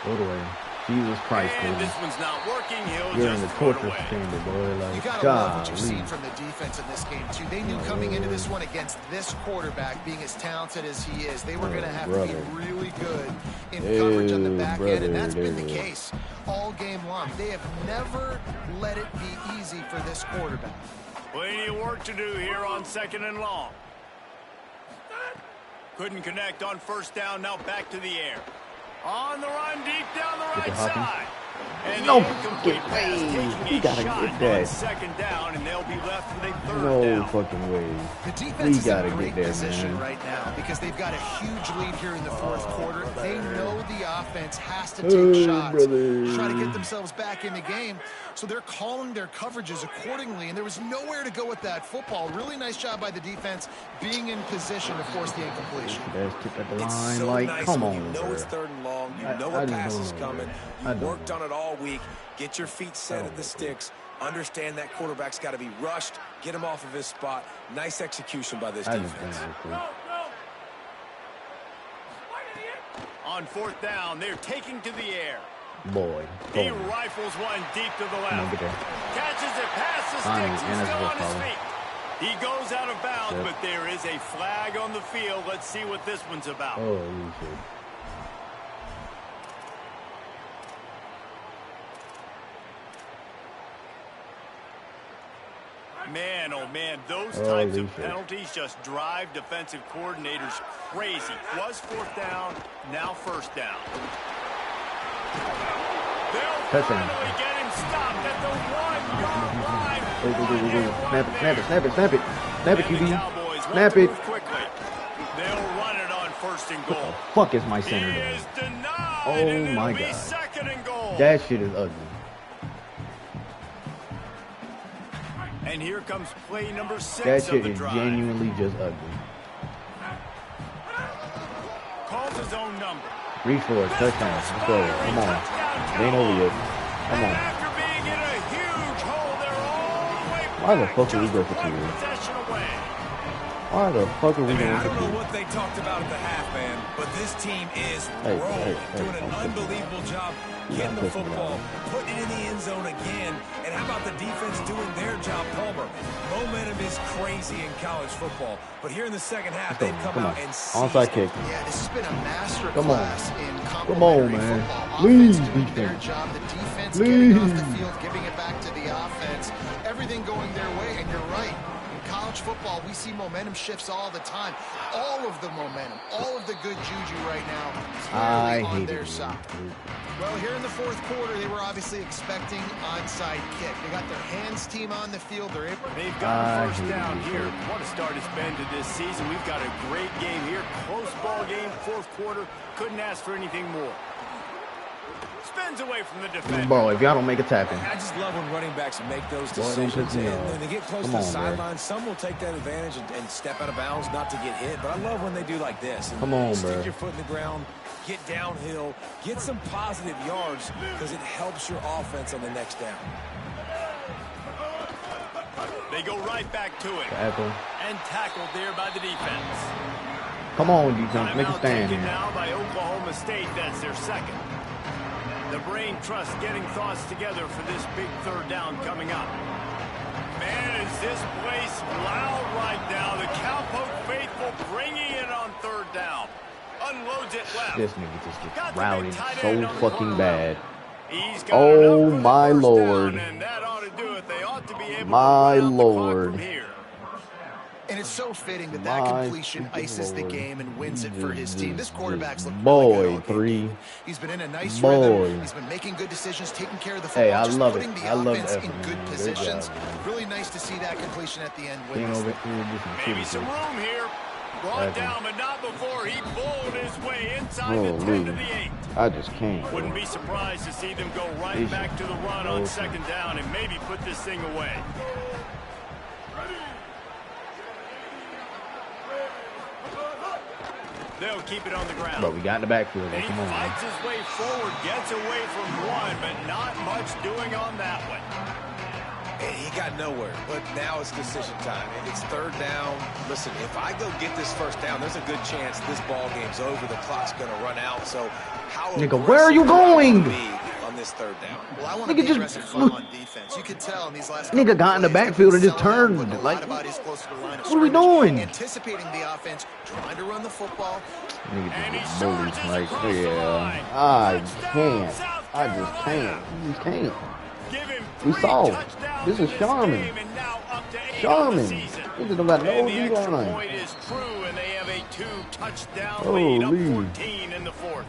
Go away. Jesus Christ, And Cody. this one's not working. He'll You're in just the throw it torture away. chamber, boy. You Like, gotta love what you've golly. seen from the defense in this game too. They knew coming into this one against this quarterback, being as talented as he is, they were going to have to be really good in coverage on the back end, and that's been the case all game long. They have never let it be easy for this quarterback. Plenty of work to do here on 2nd and long. Couldn't connect on 1st down. Now back to the air. On the run, deep down the right side. And No the incomplete fucking pass way. taking We a gotta shot get that. on 2nd down, and they'll be left with a 3rd No down. fucking way. The We defense is gotta in great get there, position man. right now because they've got a huge lead here in the 4th quarter. They know the offense has to take Oh, shots, brother. try to get themselves back in the game. So they're calling their coverages accordingly, and there was nowhere to go with that football. Really nice job by the defense being in position to force the incompletion. Let's kick at the It's line. so Like, nice come when on, you know bro. it's 3rd and long. You know I a just pass don't is know, coming. man. I You don't worked know. on it all week. Get your feet set at the sticks. Understand that quarterback's got to be rushed. Get him off of his spot. Nice execution by this I just defense. don't know. On 4th down, they're taking to the air. Boy. He rifles one deep to the left. Catches it past the sticks. He's still on his feet. He goes out of bounds, but there is a flag on the field. Let's see what this one's about. Oh, shit. Man, oh man, those types of penalties just drive defensive coordinators crazy. Was fourth down, now first down. They'll finally get him stopped at the 1 yard line. Snap it, QB. Snap it. Quickly. They'll run it on first and goal. What the fuck is my center doing? Oh my god. Second and goal. That shit is ugly. And here comes play number 6 that shit of the is drive. Genuinely just ugly. Calls his own number. Reach for it, touchdown. Let's go. Come on. It ain't over yet. Come on. After being in a huge hole, they're all the way back. Why the fuck are we going for 2? Possession away. Why the fuck are we going I for don't 2? know what they talked about at the half, man, but this team is rolling, doing an unbelievable job getting the football, putting it in the end zone again, and how about the defense doing their job, Palmer? Momentum is crazy in college football, but here in the second half, they've come out and seized onside kick. Yeah, this has been a master Come on. class in Come on, complementary man. football. Please, Offense doing their defense. job, the defense Please. getting off the field, giving it back to the offense, everything going their way, and you're right. College football, we see momentum shifts all the time. All of the momentum, all of the good juju right now is clearly on their side. Well, here in the fourth quarter, they were obviously expecting onside kick. They got their hands team on the field. They're able. They've got a first down here. What a start it's been to this season. We've got a great game here. Close ball game, fourth quarter. Couldn't ask for anything more. Spins away from the defender. Bro, if y'all don't make a tackle. I just love when running backs make those Boy, don't decisions. piss me And off. when they get close to the sideline, some will take that advantage and step out of bounds, not to get hit. But I love when they do like this. And Come on, stick bro. your foot in the ground, get downhill, get some positive yards because it helps your offense on the next down. They go right back to it. Tackle. And tackled there by the defense. Come on, defense. Make a stand taken here. now by Oklahoma State. That's their second. The brain trust getting thoughts together for this big third down coming up. Man, is this place loud right now. The Cowpoke faithful bringing it on third down. Unloads it left. This nigga just Got gets the routed big tight so end on the fucking corner bad. He's got Oh, enough for the my first Lord. down, and that ought to do it. They ought to be able My to run out the clock Lord. from here. And it's so fitting that that My completion ices the Lord. game and wins it for his team. This quarterback's looked Boy, really good all game. 3. He's been in a nice Boy. rhythm. He's been making good decisions, taking care of the football, Hey, I just love putting it. the I love offense that in from good him. Great positions. job, man. Really nice to see that completion at the end. King Win this over thing. here. Do some Maybe shit. some room here. Brought Tackle. down, but not before he bowled his way inside Oh, the 10 to Lee. the 8. I just can't. Wouldn't be surprised to see them go right Easy. back to the run on second down and maybe put this thing away. They'll keep it on the ground. Bro, we got in the backfield. And he Come on, man. fights his way forward, gets away from one, but not much doing on that one. And he got nowhere, but now it's decision time. And it's third down. Listen, if I go get this first down, there's a good chance this ball game's over. The clock's going to run out. So how Nigga, where are you going? on this third down? Well, I want to Nigga, be just aggressive fun look. on defense. You could tell in these last Nigga couple got in the plays, backfield and they've just been selling out, turned. putting a Like, lot of bodies close to the line of what are we scrimmage, doing? Anticipating the offense, trying to run the football. Nigga And he just bullied. surges Like, across the yeah. line. I Touchdown, can't. South I just Carolina. can't. You just can't. Give him We 3 saw. touchdowns This in is Sharman. game and now up to 8 on the Sharman. season. Niggas don't got no And the extra D-line. point is true, and they have a 2-touchdown lead, up Holy. 14 in the fourth.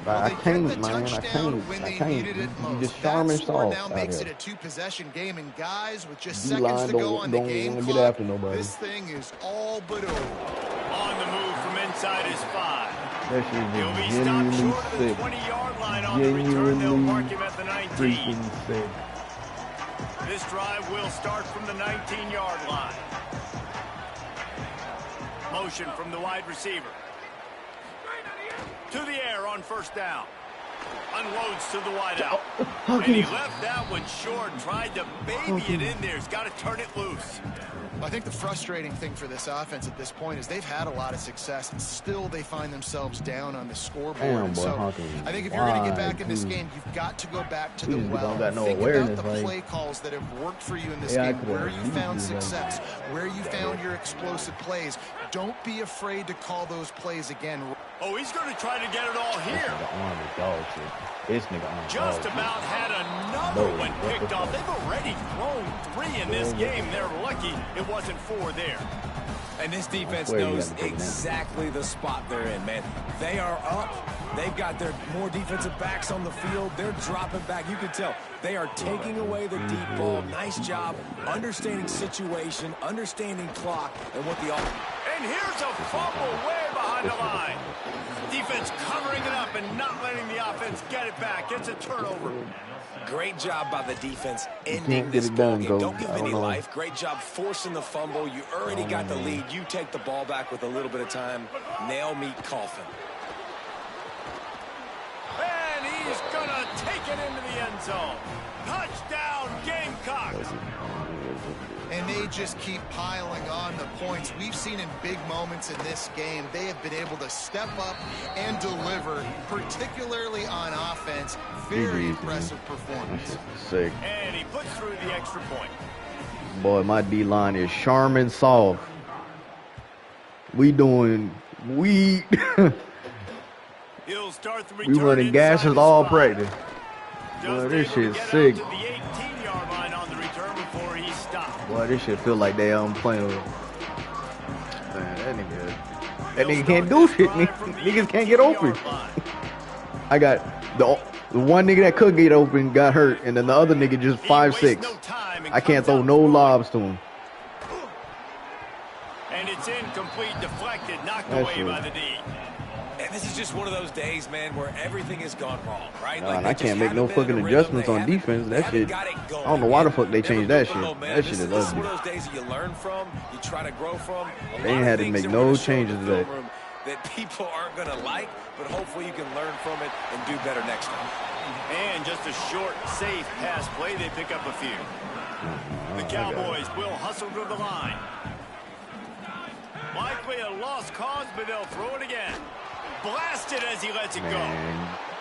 I They can't, get the man. I touchdown can't. when I they can't. needed it You most. just That Sharman score soft now out makes here. it a 2-possession game, and guys, with just D-line seconds to go don't- on the don't game wanna get clock, after nobody. this thing is all but over. On the move from inside his 5. That shit He'll is be just stopped genuinely short of the sick. 20-yard line on the return. They'll mark him at the 19. Freaking sick. This drive will start from the 19-yard line. Motion from the wide receiver. To the air on first down. Unloads to the wideout. And he left that one short. Tried to baby it in there. He's got to turn it loose. I think the frustrating thing for this offense at this point is they've had a lot of success, and still they find themselves down on the scoreboard. So I think if you're going to get back in this game, you've got to go back to the well. Think about the play calls that have worked for you in this game, where you found success, where you found your explosive plays. Don't be afraid to call those plays again. Oh, he's going to try to get it all here. Just about had another one picked off. They've already thrown 3 in this game. They're lucky it wasn't 4 there. And this defense knows exactly the spot they're in, man. They are up. They've got their more defensive backs on the field. They're dropping back. You can tell they are taking away the deep ball. Nice job understanding situation, understanding clock, and what the offense. And here's a fumble way behind the line. Defense covering it up and not letting the offense get it back. It's a turnover. Great job by the defense ending this ball game. Don't give any life. Great job forcing the fumble. You already got the lead. You take the ball back with a little bit of time. Nail meet coffin. And he's going to take it into the end zone. Touchdown, Gamecocks. And they just keep piling on the points. We've seen in big moments in this game, they have been able to step up and deliver, particularly on offense. Very impressive performance. Sick. And he puts through the extra point. Boy, my D-line is Charmin soft. We He'll start the return. We running gases all practice. Boy, this shit's sick. Boy, this shit feel like they playing with. Man, that nigga can't do shit. Niggas can't get open. I got the one nigga that could get open got hurt, and then the other nigga just 5'6". I can't throw no lobs to him. And it's incomplete, deflected, knocked away by the D. And this is just one of those days, man, where everything has gone wrong, right? Nah, and I can't make no fucking adjustments on defense. That shit, I don't know why the fuck they changed that shit. That shit is ugly. This is one of those days that you learn from, you try to grow from. They ain't had to make no changes today. That people aren't going to like, but hopefully you can learn from it and do better next time. And just a short, safe pass play, they pick up a few. The Cowboys will hustle to the line. Likely a lost cause, but they'll throw it again. Blasted as he lets it go.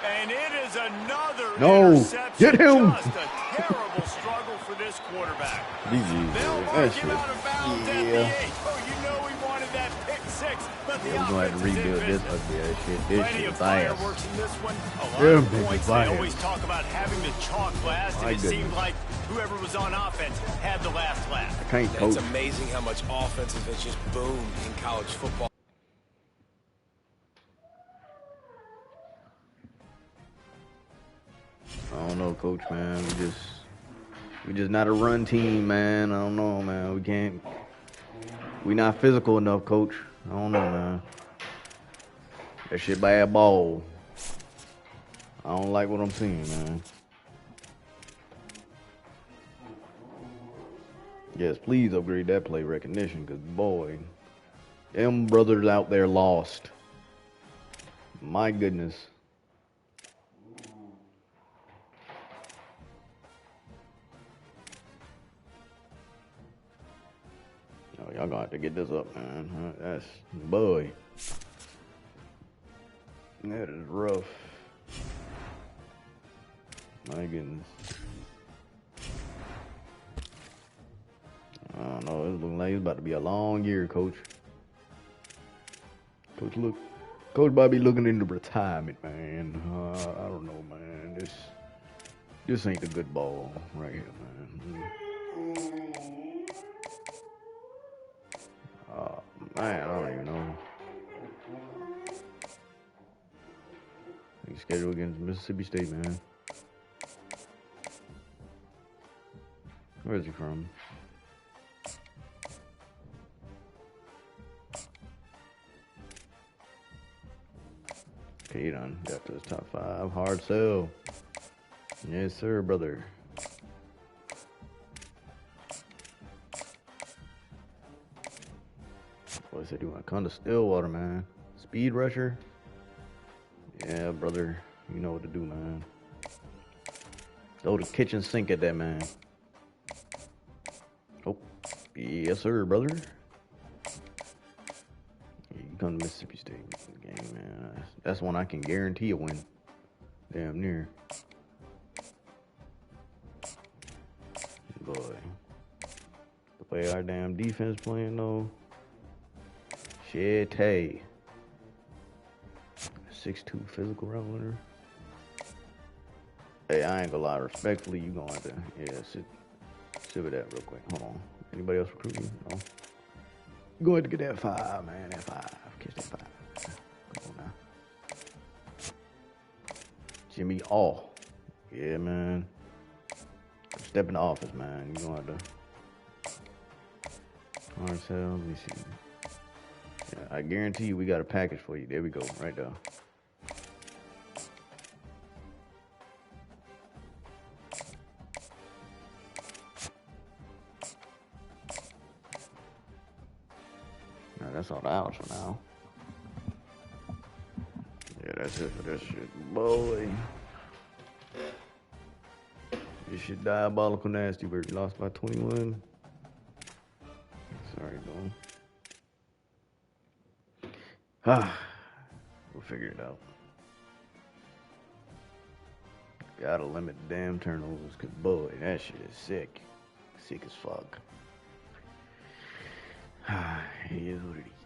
And it is another interception. Get him. Just a terrible struggle for this quarterback. They'll mark him out of bounds at the 8. Oh, you know he wanted that pick 6, but the offense we're going to have to rebuild this ugly ass shit. This Plenty of shit biased. fireworks in this one. A lot of points. They always talk about having the chalk last, and it seemed like whoever was on offense had the last laugh. I can't coach. It's amazing how much offensive has just boomed in college football. I don't know, coach, man. We just not a run team, man. I don't know, man. We not physical enough, coach. I don't know, man. That shit bad ball. I don't like what I'm seeing, man. Yes, please upgrade that play recognition, because, boy, them brothers out there lost. My goodness. Oh, y'all gonna have to get this up, man. That's, boy. That is rough. My goodness. I don't know. It's looking like it's about to be a long year, coach. Coach about to be looking into retirement, man. I don't know, man. This ain't the good ball right here, man. Man, I don't even know. He's scheduled against Mississippi State, man. Where is he from? Okay, done. Got to his top 5. Hard sell. Yes, sir, brother. What I said, you want to come to Stillwater, man. Speed rusher. Yeah, brother. You know what to do, man. Throw the kitchen sink at that man. Oh, yes, sir, brother. You come to Mississippi State game, man. That's one I can guarantee a win. Damn near. Boy. The way our damn defense playing, though. Shit, 6'2" physical route winner. Hey, I ain't gonna lie. Respectfully, you gonna have to, sit with that real quick. Hold on. Anybody else recruiting? No. You gonna have to get that 5, man. That 5. Catch that 5. Come on now. Jimmy All. Yeah, man. Step in the office, man. You gonna have to. Marcel, let me see. Yeah, I guarantee you we got a package for you. There we go. Right there. That's all the outs for now. Yeah, that's it for this shit. Boy. This shit diabolical nasty, but lost by 21. Sorry, though. We'll figure it out. Gotta limit the damn turnovers, cause boy, that shit is sick. Sick as fuck. It is what it is.